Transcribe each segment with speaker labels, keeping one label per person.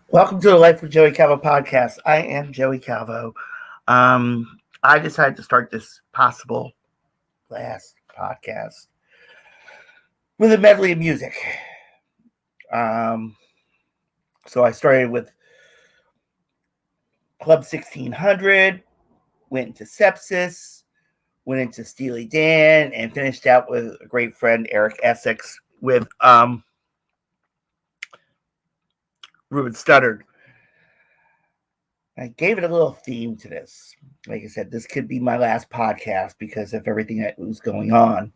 Speaker 1: Welcome to the Life with Joey Calvo podcast. I am Joey Calvo. I decided to start this possible last podcast with a medley of music. So I started with Club 1600, went into Sepsis, went into Steely Dan, and finished out with a great friend, Eric Essex, with Ruben Studdard. I gave it a little theme to this. Like I said, this could be my last podcast because of everything that was going on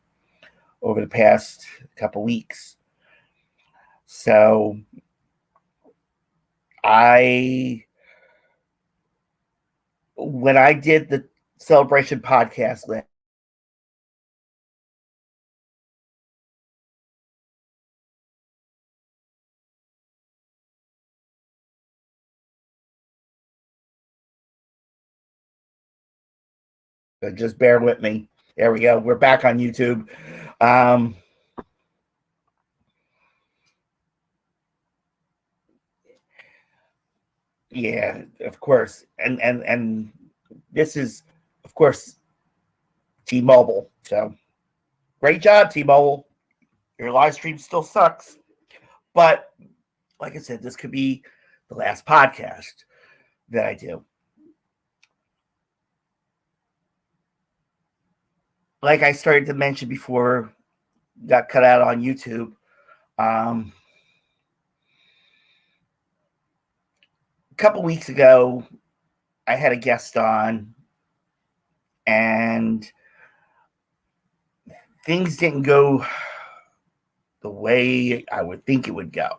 Speaker 1: over the past couple weeks. So when I did the celebration podcast last, just bear with me. There we go. We're back on YouTube. Yeah, of course. And this is, of course, T-Mobile. So great job, T-Mobile. Your live stream still sucks. But like I said, this could be the last podcast that I do. Like I started to mention before, got cut out on YouTube. A couple weeks ago, I had a guest on, and things didn't go the way I would think it would go.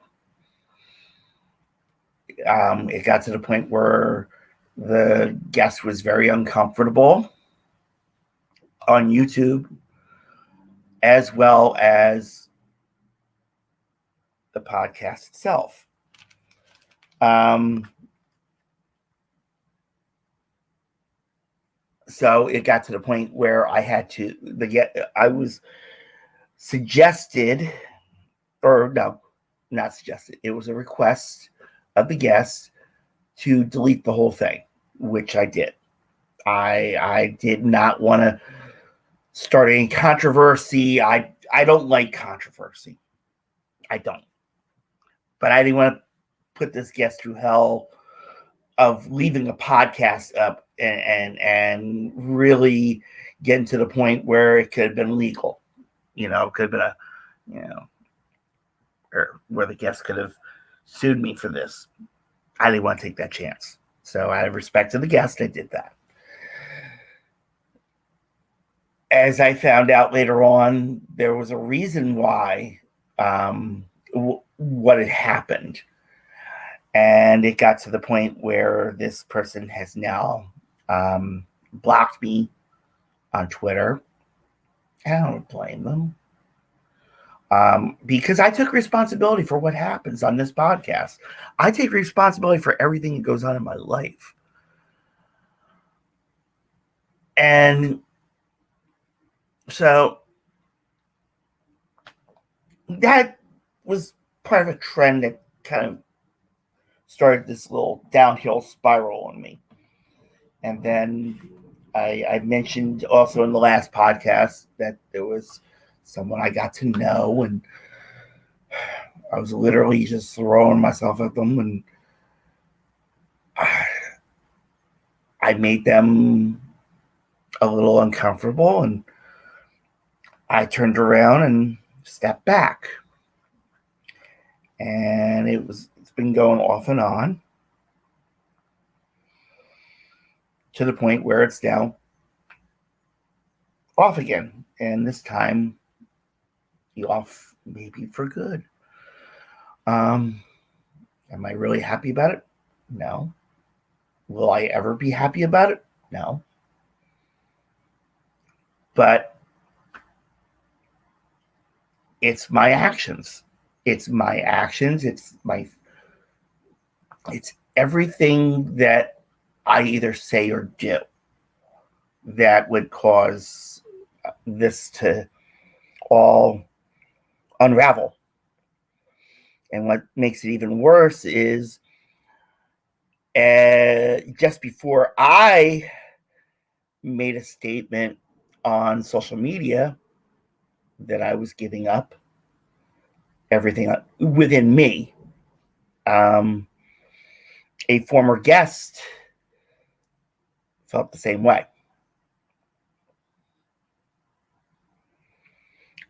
Speaker 1: It got to the point where the guest was very uncomfortable on YouTube, as well as the podcast itself. So it got to the point where I had to I was suggested, or no, not suggested. It was a request of the guest to delete the whole thing, which I did. I did not want to start any controversy. I don't like controversy. I don't. But I didn't want to put this guest through hell of leaving a podcast up and really getting to the point where it could have been legal. Could have been or where the guest could have sued me for this. I didn't want to take that chance. So out of respect to the guest, I did that. As I found out later on, there was a reason why what had happened. And it got to the point where this person has now blocked me on Twitter. I don't blame them. Because I took responsibility for what happens on this podcast. I take responsibility for everything that goes on in my life. And so that was part of a trend that kind of started this little downhill spiral on me. And then I mentioned also in the last podcast that there was someone I got to know, and I was literally just throwing myself at them, and I made them a little uncomfortable, and I turned around and stepped back. And it's been going off and on to the point where it's now off again. And this time, off maybe for good. Am I really happy about it? No. Will I ever be happy about it? No. But it's my actions. It's my actions. It's everything that I either say or do that would cause this to all unravel. And what makes it even worse is just before I made a statement on social media that I was giving up everything within me, a former guest felt the same way.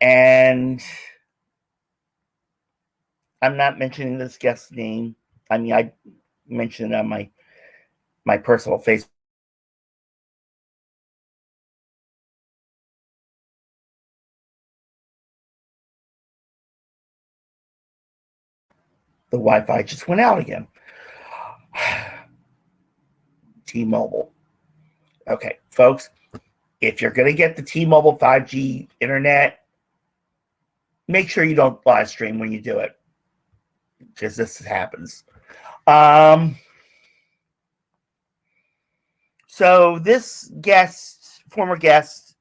Speaker 1: And I'm not mentioning this guest's name. I mean, I mentioned it on my personal Facebook. The Wi-Fi just went out again. T-Mobile. Okay, folks, if you're going to get the T-Mobile 5G internet, make sure you don't live stream when you do it, because this happens. So this former guest,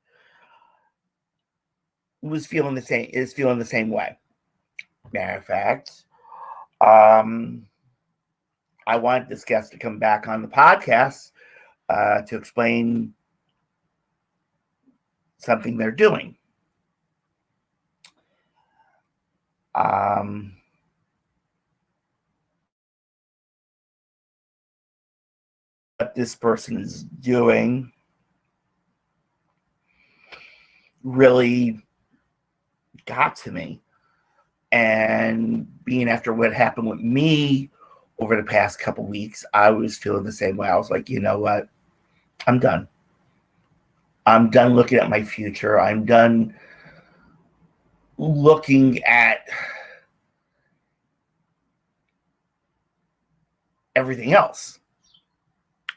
Speaker 1: is feeling the same way. Matter of fact, I wanted this guest to come back on the podcast to explain something they're doing. What this person is doing really got to me. And being after what happened with me over the past couple weeks, I was feeling the same way. I was like, you know what? I'm done. I'm done looking at my future. I'm done looking at everything else.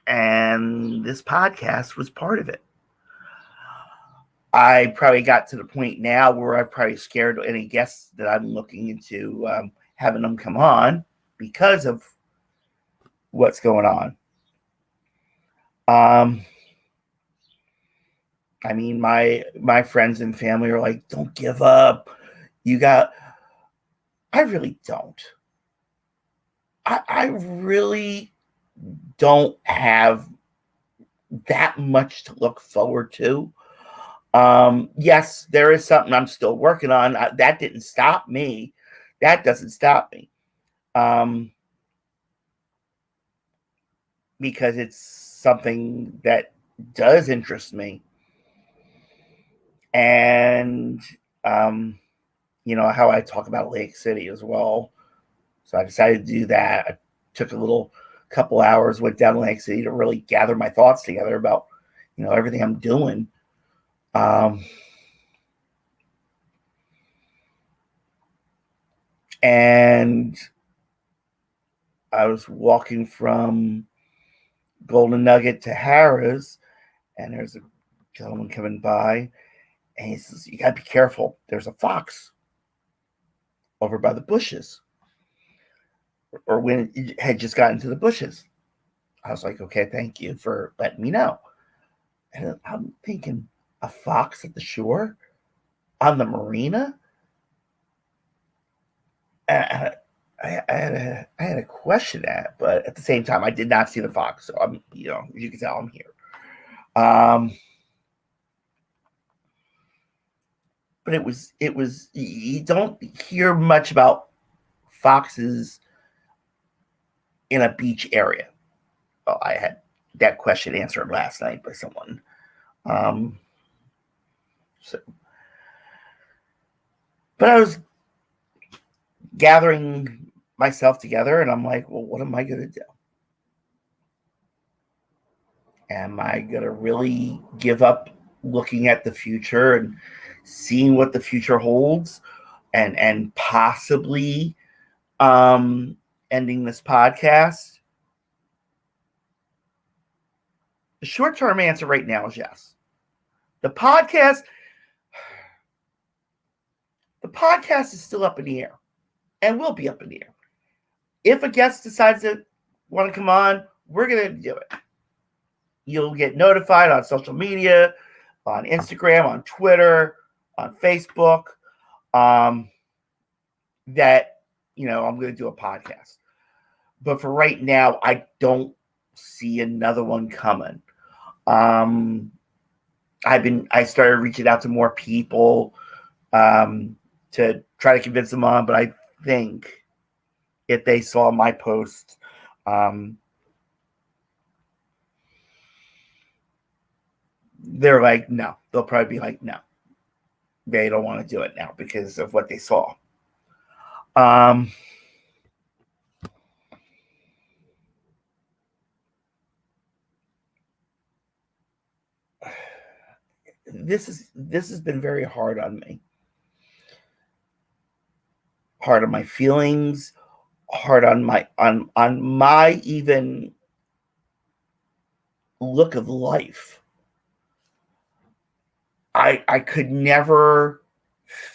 Speaker 1: And this podcast was part of it. I probably got to the point now where I'm probably scared of any guests that I'm looking into having them come on because of what's going on. I mean, my friends and family are like, don't give up. I really don't. I really don't have that much to look forward to. Yes, there is something I'm still working on. That didn't stop me. That doesn't stop me. Because it's something that does interest me. And, how I talk about Lake City as well. So I decided to do that. I took a couple hours, went down to Lake City to really gather my thoughts together about, everything I'm doing. And I was walking from Golden Nugget to Harrah's, and there's a gentleman coming by, and he says, you gotta be careful. There's a fox over by the bushes. Or when it had just gotten to the bushes. I was like, okay, thank you for letting me know. And I'm thinking, a fox at the shore? On the marina? I had a question that, but at the same time, I did not see the fox. So I'm, you can tell I'm here. But it was, you don't hear much about foxes in a beach area. Well, I had that question answered last night by someone. But I was gathering myself together, and I'm like, well, what am I going to do? Am I going to really give up looking at the future and seeing what the future holds, and possibly ending this podcast? The short-term answer right now is yes. The podcast is still up in the air and will be up in the air. If a guest decides to want to come on, we're going to do it. You'll get notified on social media, on Instagram, on Twitter, on Facebook, that, I'm going to do a podcast. But for right now, I don't see another one coming. I started reaching out to more people to try to convince them on, but I think if they saw my post, they're like, no. They'll probably be like, no. They don't want to do it now because of what they saw. This has been very hard on me. Hard on my feelings, hard on my even look of life. I could never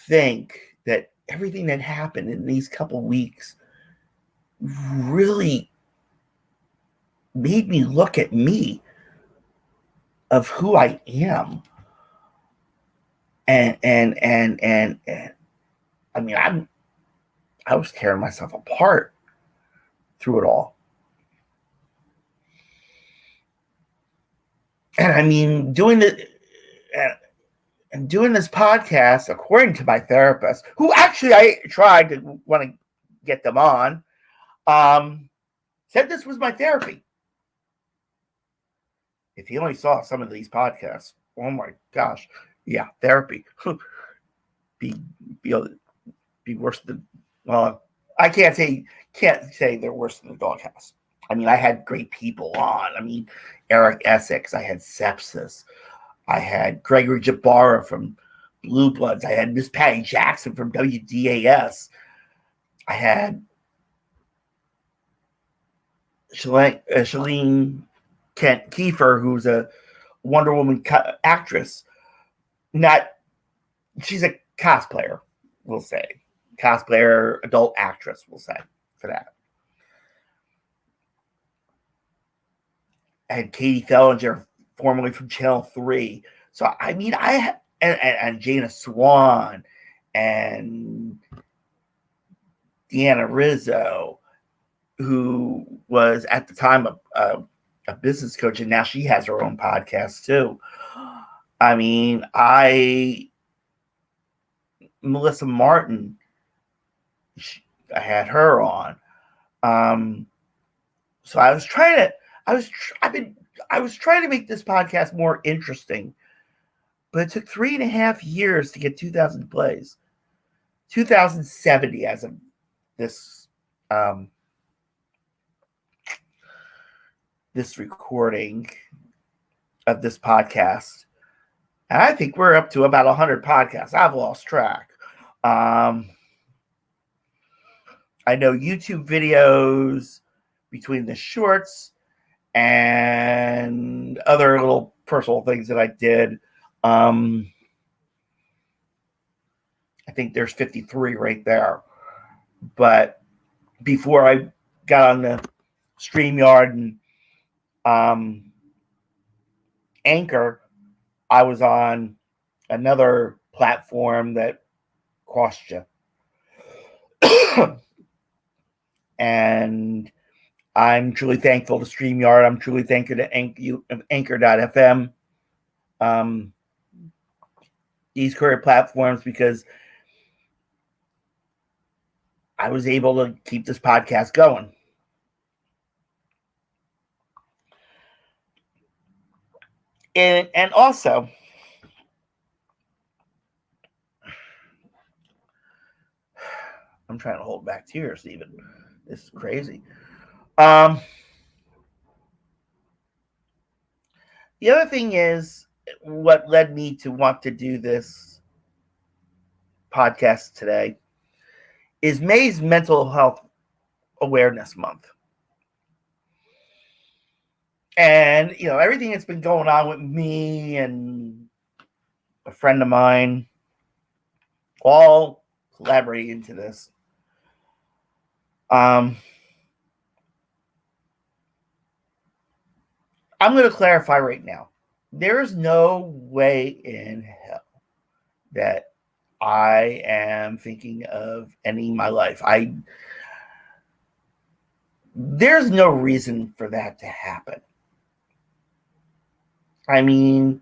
Speaker 1: think that everything that happened in these couple weeks really made me look at me of who I am. And I mean, I was tearing myself apart through it all. And I mean, doing this podcast, according to my therapist, who actually I tried to want to get them on, said this was my therapy. If you only saw some of these podcasts, oh my gosh, yeah, therapy. be worse than, well, I can't say they're worse than the doghouse. I mean, I had great people on. I mean, Eric Essex. I had Sepsis. I had Gregory Jabara from Blue Bloods. I had Miss Patty Jackson from WDAS. I had Shalene Kent Kiefer, who's a Wonder Woman actress. She's a cosplayer, we'll say. Cosplayer, adult actress, we'll say, for that. I had Katie Fellinger, formerly from Channel 3. So, I mean, and Jana Swan and Deanna Rizzo, who was at the time a business coach, and now she has her own podcast too. I mean, Melissa Martin, I had her on. So I was trying to make this podcast more interesting, but it took 3.5 years to get 2,000 plays. 2,070 as of this this recording of this podcast. And I think we're up to about 100 podcasts. I've lost track. I know YouTube videos between the shorts and other little personal things that I did. I think there's 53 right there. But before I got on the StreamYard and Anchor, I was on another platform that cost you. And I'm truly thankful to StreamYard. I'm truly thankful to Anchor.fm. These current platforms, because I was able to keep this podcast going. And also, I'm trying to hold back tears even. This is crazy. The other thing is what led me to want to do this podcast today is May's Mental Health Awareness Month. And, everything that's been going on with me and a friend of mine, all collaborating into this. I'm going to clarify right now. There is no way in hell that I am thinking of ending my life. there's no reason for that to happen. I mean,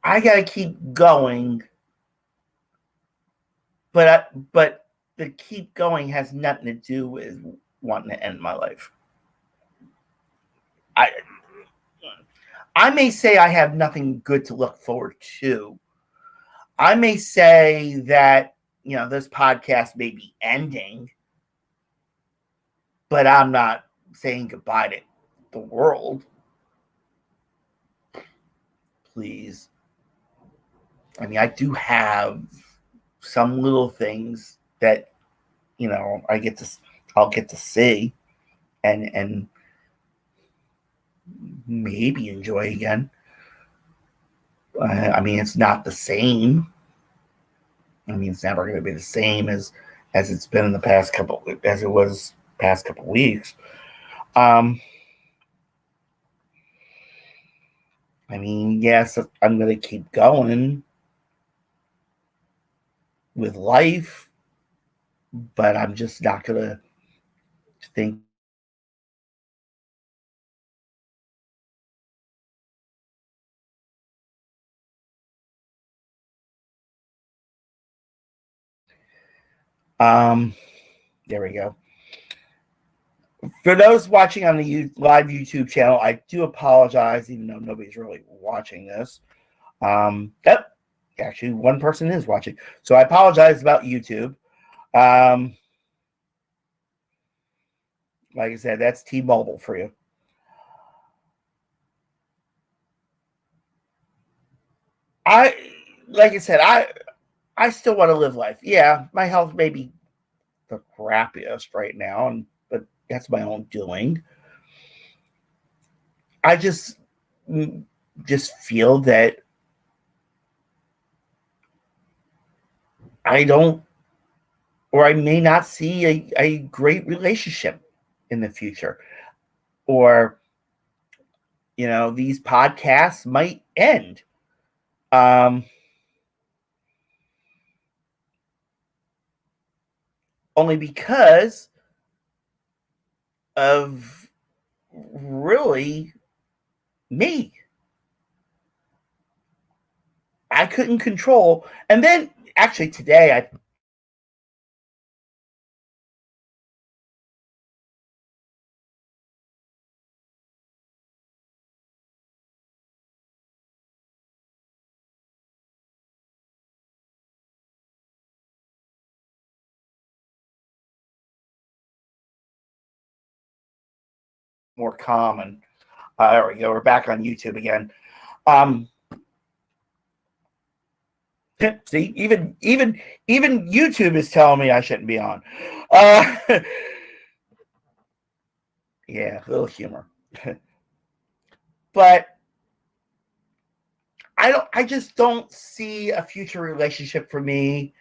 Speaker 1: I gotta keep going, but the keep going has nothing to do with wanting to end my life. I may say I have nothing good to look forward to. I may say that, this podcast may be ending, but I'm not saying goodbye to the world. Please. I mean, I do have some little things that, I'll get to see and maybe enjoy again. I mean, it's not the same. I mean, it's never going to be the same as it's been in the past as it was past couple weeks. I mean, yes, I'm going to keep going with life, but I'm just not going to think. There we go. For those watching on the live YouTube channel, I do apologize, even though nobody's really watching this. Yep, actually, one person is watching, so I apologize about YouTube. Like I said, that's T-Mobile for you. Like I said, I still want to live life. Yeah, my health may be the crappiest right now, but that's my own doing. I just feel that I don't, or I may not see a great relationship in the future, or these podcasts might end. Only because of really me. I couldn't control. And then actually today I more common. There we go. We're back on YouTube again. See, even YouTube is telling me I shouldn't be on. Yeah, a little humor. But I just don't see a future relationship for me.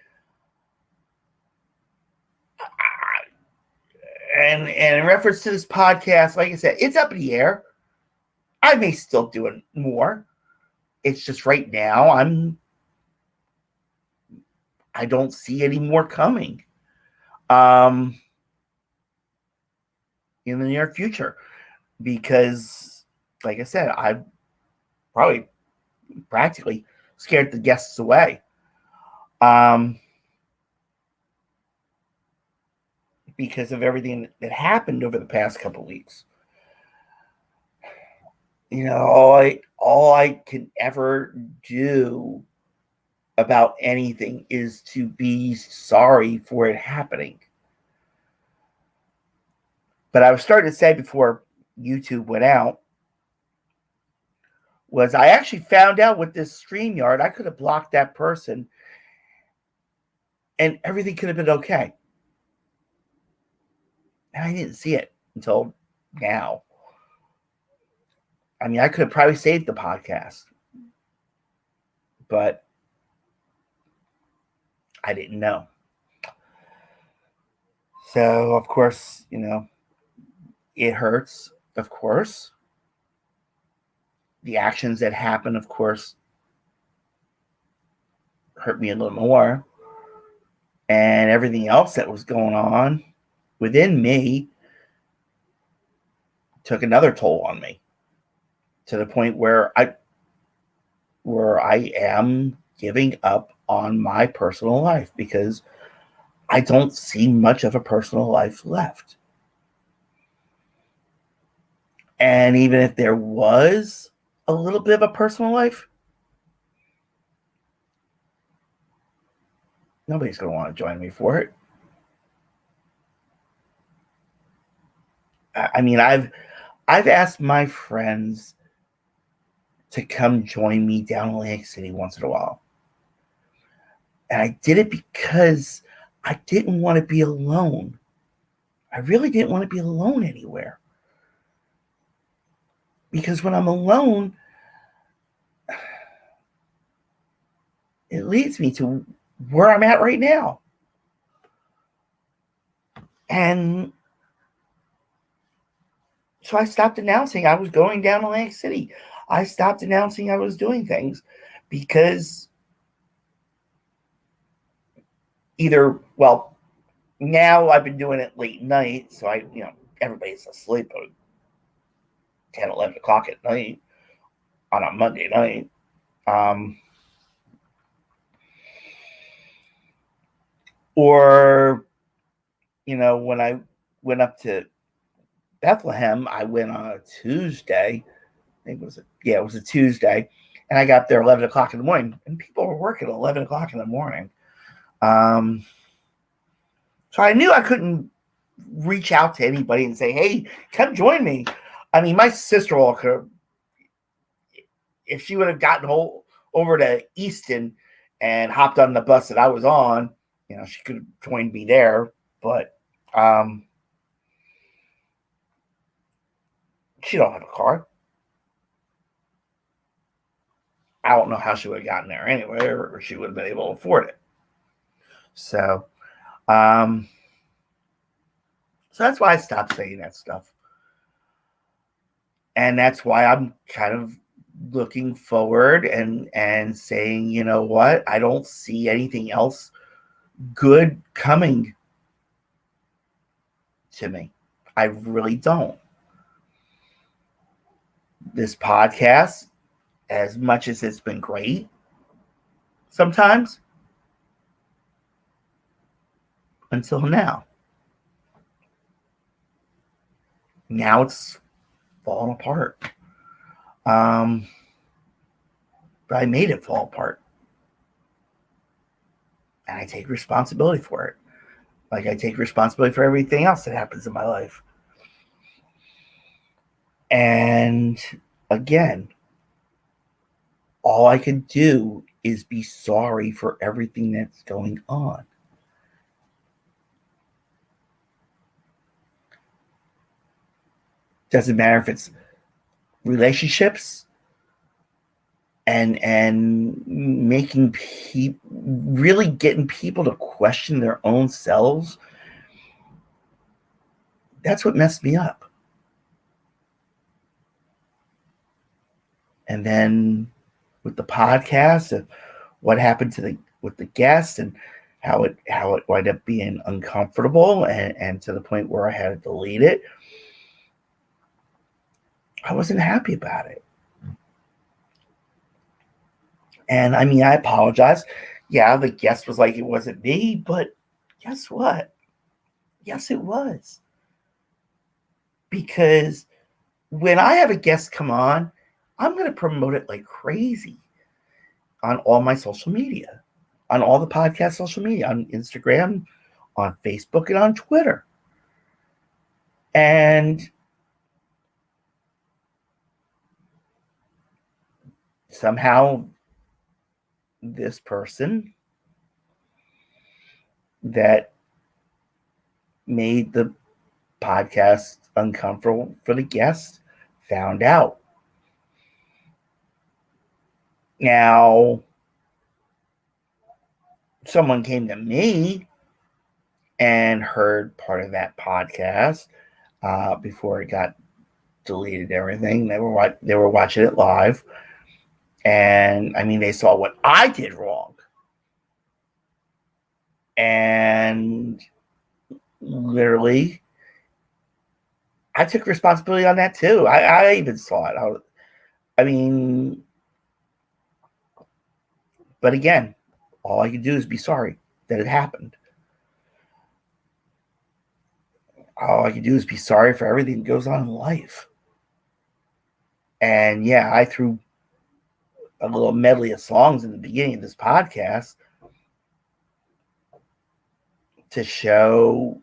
Speaker 1: And in reference to this podcast, like I said, it's up in the air. I may still do it more. It's just right now I don't see any more coming in the near future, because like I said, I probably practically scared the guests away. Because of everything that happened over the past couple of weeks. All I can ever do about anything is to be sorry for it happening. But I was starting to say before YouTube went out, was I actually found out with this StreamYard, I could have blocked that person and everything could have been okay. And I didn't see it until now. I mean, I could have probably saved the podcast, but I didn't know. So, of course, it hurts, of course. The actions that happen, of course, hurt me a little more. And everything else that was going on within me took another toll on me, to the point where I am giving up on my personal life, because I don't see much of a personal life left. And even if there was a little bit of a personal life, nobody's going to want to join me for it. I mean, I've asked my friends to come join me down in Atlantic City once in a while. And I did it because I didn't want to be alone. I really didn't want to be alone anywhere. Because when I'm alone, it leads me to where I'm at right now. And so I stopped announcing I was going down to Atlantic City. I stopped announcing I was doing things, because now I've been doing it late night, so everybody's asleep at 10, 11 o'clock at night on a Monday night. Or, when I went up to Bethlehem, I went on a Tuesday. I think it was a Tuesday. And I got there 11 o'clock in the morning, and people were working at 11 o'clock in the morning. So I knew I couldn't reach out to anybody and say, hey, come join me. I mean, my sister-in-law could, if she would have gotten over to Easton and hopped on the bus that I was on, she could have joined me there. But she don't have a car. I don't know how she would have gotten there anyway, or she would have been able to afford it. So that's why I stopped saying that stuff. And that's why I'm kind of looking forward and saying, you know what? I don't see anything else good coming to me. I really don't. This podcast, as much as it's been great sometimes, until now. Now it's falling apart. But I made it fall apart. And I take responsibility for it. Like I take responsibility for everything else that happens in my life. And again, all I can do is be sorry for everything that's going on. Doesn't matter if it's relationships and making people, really getting people to question their own selves. That's what messed me up. And then with the podcast, what happened with the guest, and how it wound up being uncomfortable, and to the point where I had to delete it. I wasn't happy about it. And I mean, I apologize. Yeah, the guest was like, it wasn't me, but guess what? Yes, it was. Because when I have a guest come on, I'm going to promote it like crazy on all my social media, on all the podcast social media, on Instagram, on Facebook, and on Twitter. And somehow this person that made the podcast uncomfortable for the guests found out. Now, someone came to me and heard part of that podcast before it got deleted and everything. They were watching it live. And I mean, they saw what I did wrong. And literally, I took responsibility on that too. I even saw it. I mean, but again, all I can do is be sorry that it happened. All I can do is be sorry for everything that goes on in life. And yeah, I threw a little medley of songs in the beginning of this podcast to show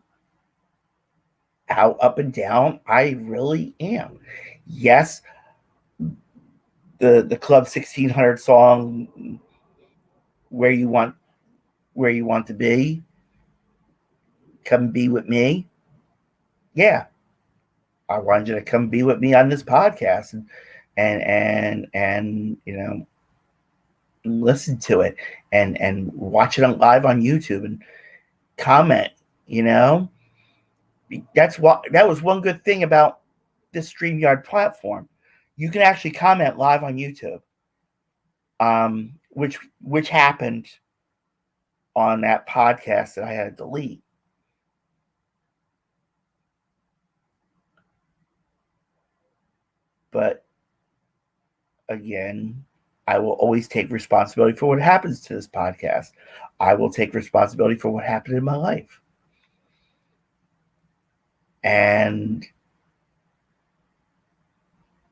Speaker 1: how up and down I really am. Yes, the Club 1600 song, where you want to be, come be with me. Yeah, I wanted you to come be with me on this podcast and listen to it and watch it live on YouTube and comment. That was one good thing about this StreamYard platform. You can actually comment live on YouTube, which happened on that podcast that I had to delete. But again, I will always take responsibility for what happens to this podcast. I will take responsibility for what happened in my life. And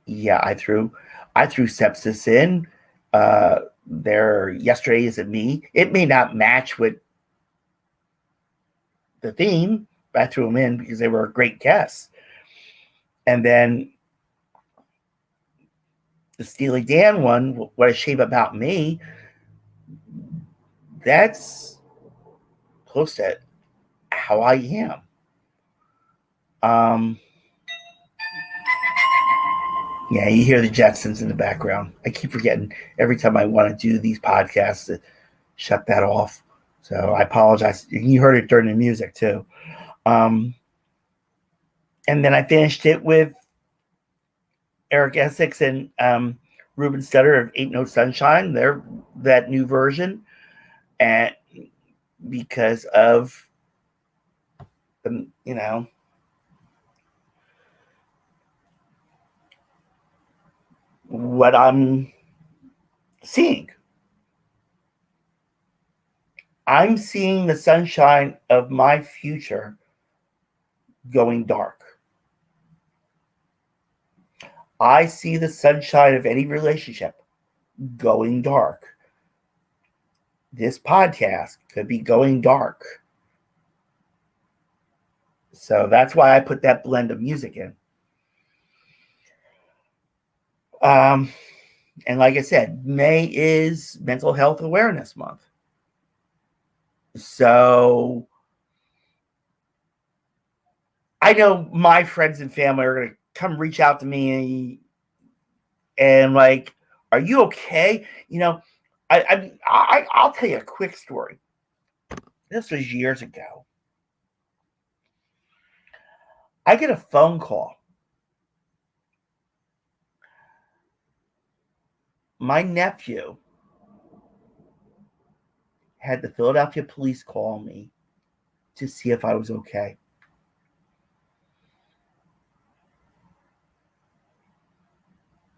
Speaker 1: yeah, I threw sepsis in. There yesterday isn't me. It may not match with the theme, but I threw them in because they were a great guest. And then the Steely Dan one, What a Shame About Me, that's close to how I am. Yeah, you hear the Jetsons in the background. I keep forgetting every time I want to do these podcasts to shut that off. So I apologize. You heard it during the music too. And then I finished it with Eric Essex and Ruben Studdard of Ain't No Sunshine. They're that new version. And because of the, what I'm seeing. I'm seeing the sunshine of my future going dark. I see the sunshine of any relationship going dark. This podcast could be going dark. So that's why I put that blend of music in. And like I said, May is Mental Health Awareness Month. So I know my friends and family are going to come reach out to me and like, are you okay? I'll tell you a quick story. This was years ago. I get a phone call. My nephew had the Philadelphia police call me to see if I was okay.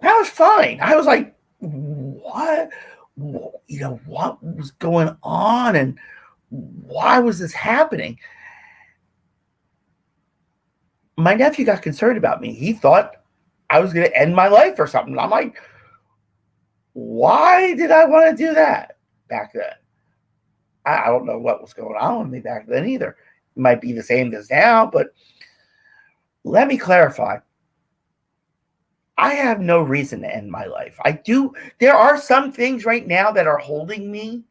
Speaker 1: I was fine. I was like, what? What was going on and why was this happening? My nephew got concerned about me. He thought I was going to end my life or something. I'm like, why did I want to do that back then? I don't know what was going on with me back then either. It might be the same as now, but let me clarify. I have no reason to end my life. I do. There are some things right now that are holding me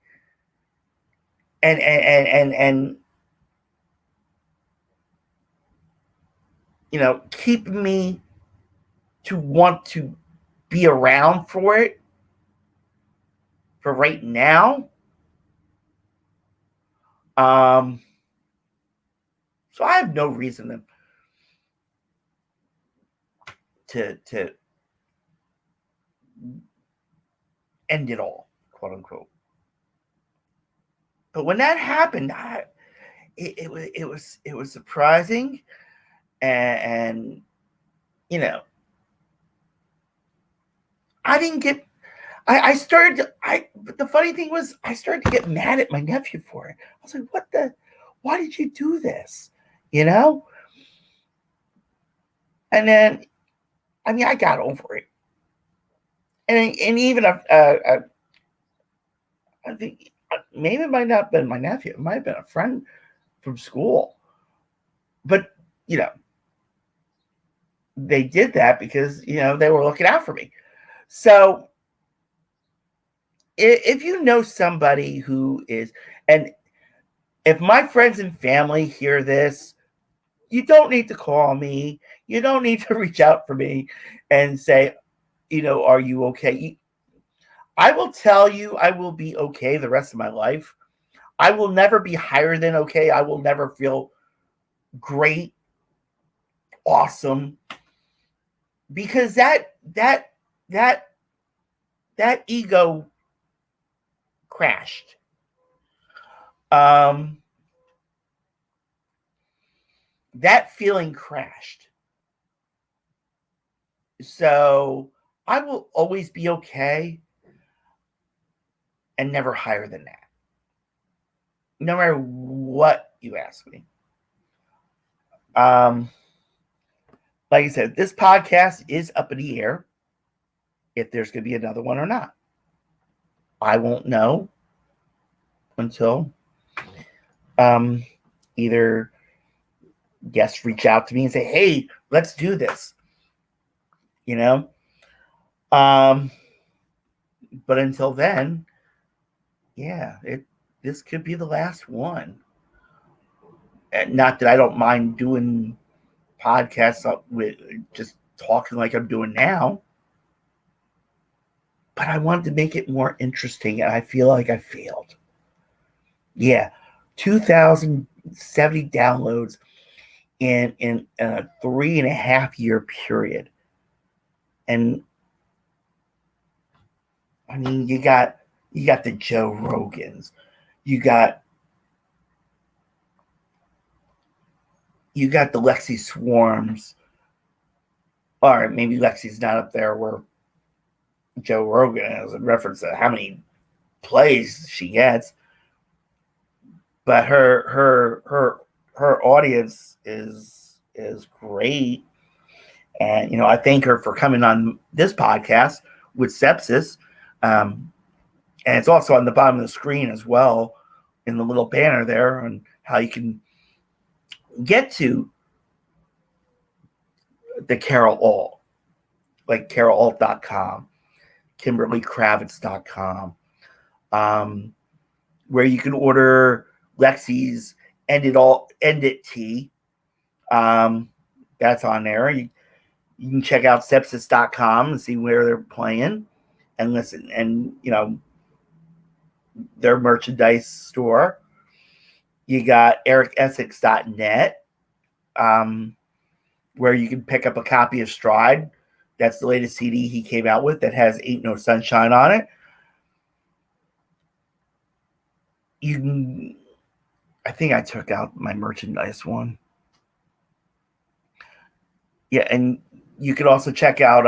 Speaker 1: and keeping me to want to be around for it for right now. So I have no reason to end it all, quote unquote. But when that happened, it was surprising, and you know, I didn't get. I started. But the funny thing was, I started to get mad at my nephew for it. I was like, "What the? Why did you do this?" You know. And then, I mean, I got over it, and even I think maybe it might not have been my nephew. It might have been a friend from school. But, they did that because, they were looking out for me. So if you know somebody who is, and if my friends and family hear this, you don't need to call me. You don't need to reach out for me and say, are you okay? I will tell you I will be okay the rest of my life. I will never be higher than okay. I will never feel great, awesome, because that ego crashed. Um, that feeling crashed. So I will always be okay and never higher than that. No matter what you ask me. Like I said, this podcast is up in the air if there's going to be another one or not. I won't know until either guests reach out to me and say, "Hey, let's do this." But until then, yeah, this could be the last one. And not that I don't mind doing podcasts with just talking like I'm doing now, but I wanted to make it more interesting, and I feel like I failed. Yeah, 2,070 downloads in a 3.5 year period, and I mean, you got the Joe Rogans, you got the Lexi Swarms. All right, maybe Lexi's not up there where Joe Rogan is in reference to how many plays she gets, but her audience is great, and I thank her for coming on this podcast with sepsis, and it's also on the bottom of the screen as well in the little banner there on how you can get to the Carol Alt, like carolalt.com, kimberlykravitz.com, where you can order Lexi's End It tea. That's on there. You can check out sepsis.com and see where they're playing and listen, and their merchandise store. You got ericessex.net, where you can pick up a copy of Stride. That's the latest CD he came out with that has Ain't No Sunshine on it. I think I took out my merchandise one. Yeah, and you could also check out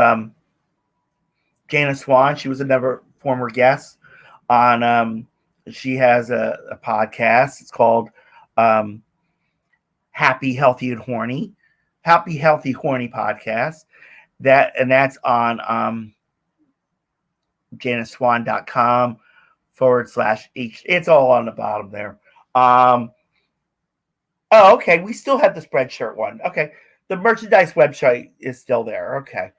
Speaker 1: Jana Swan. She was another former guest on. She has a podcast. It's called Happy, Healthy, and Horny. Happy, Healthy, Horny podcast. That's on janaswan.com/H. It's all on the bottom there. Oh, okay. We still have the Spreadshirt one. Okay. The merchandise website is still there. Okay.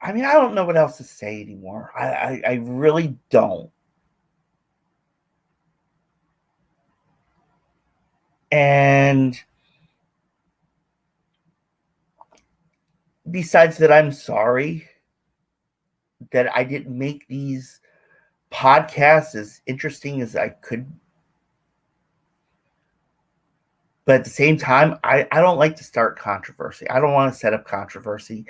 Speaker 1: I mean, I don't know what else to say anymore. I really don't. And besides that, I'm sorry that I didn't make these podcasts as interesting as I could. But at the same time, I don't like to start controversy. I don't want to set up controversy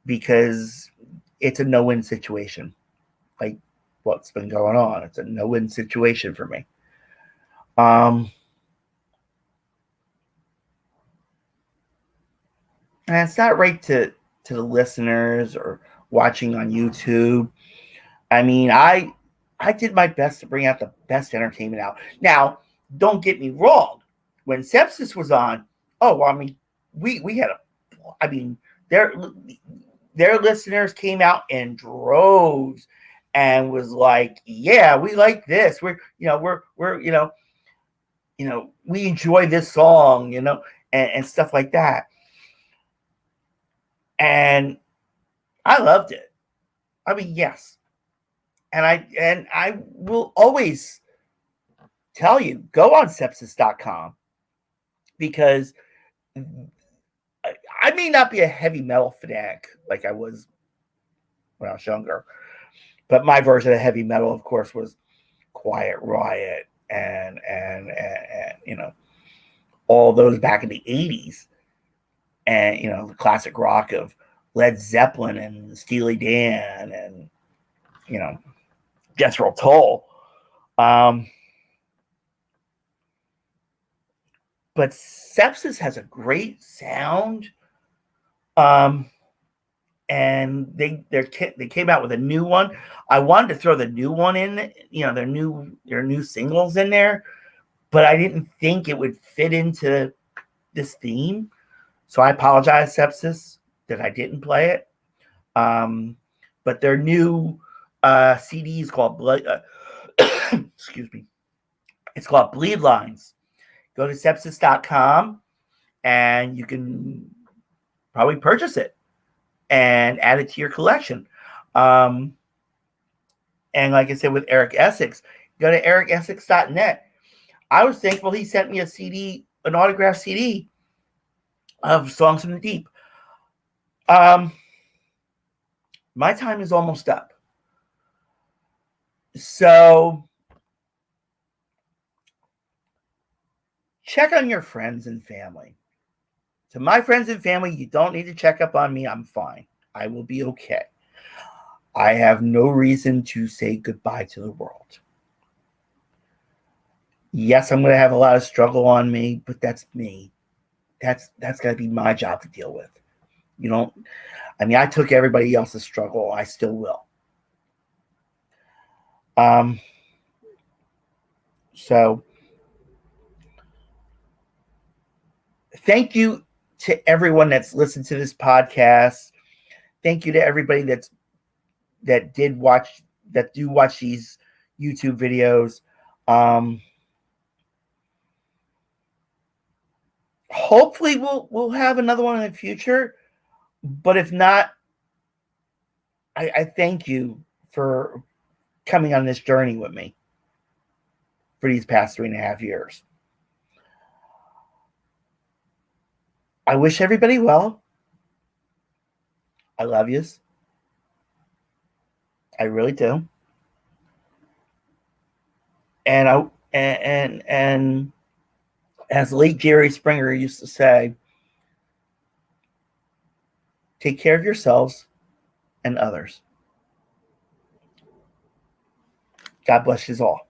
Speaker 1: because it's a no-win situation. Like what's been going on. It's a no-win situation for me. And it's not right to the listeners or watching on YouTube. I mean, I did my best to bring out the best entertainment out. Now, don't get me wrong. When Sepsis was on, oh, well, I mean, we had I mean, their listeners came out in droves and was like, yeah, we like this. We enjoy this song, and stuff like that. And I loved it. I mean, yes. And I will always tell you, go on sepsis.com, because I may not be a heavy metal fanatic like I was when I was younger, but my version of heavy metal, of course, was Quiet Riot and all those back in the 80s, and the classic rock of Led Zeppelin and Steely Dan and Jethro Tull. But Sepsis has a great sound. And they came out with a new one. I wanted to throw the new one in, their new singles in there, but I didn't think it would fit into this theme. So I apologize, Sepsis, that I didn't play it. But their new CD is called excuse me. It's called Bleed Lines. Go to sepsis.com and you can probably purchase it and add it to your collection. And like I said, with Eric Essex, go to ericessex.net. I was thankful he sent me a CD, an autographed CD of Songs from the Deep. My time is almost up. So check on your friends and family. To my friends and family, you don't need to check up on me. I'm fine. I will be okay. I have no reason to say goodbye to the world. Yes, I'm going to have a lot of struggle on me, but that's me. That's got to be my job to deal with. I took everybody else's struggle. I still will. So thank you to everyone that's listened to this podcast. Thank you to everybody that do watch these YouTube videos. Hopefully we'll have another one in the future, but if not, I thank you for coming on this journey with me for these past 3.5 years. I wish everybody well. I love yous. I really do. And as late Jerry Springer used to say, take care of yourselves and others. God bless you all.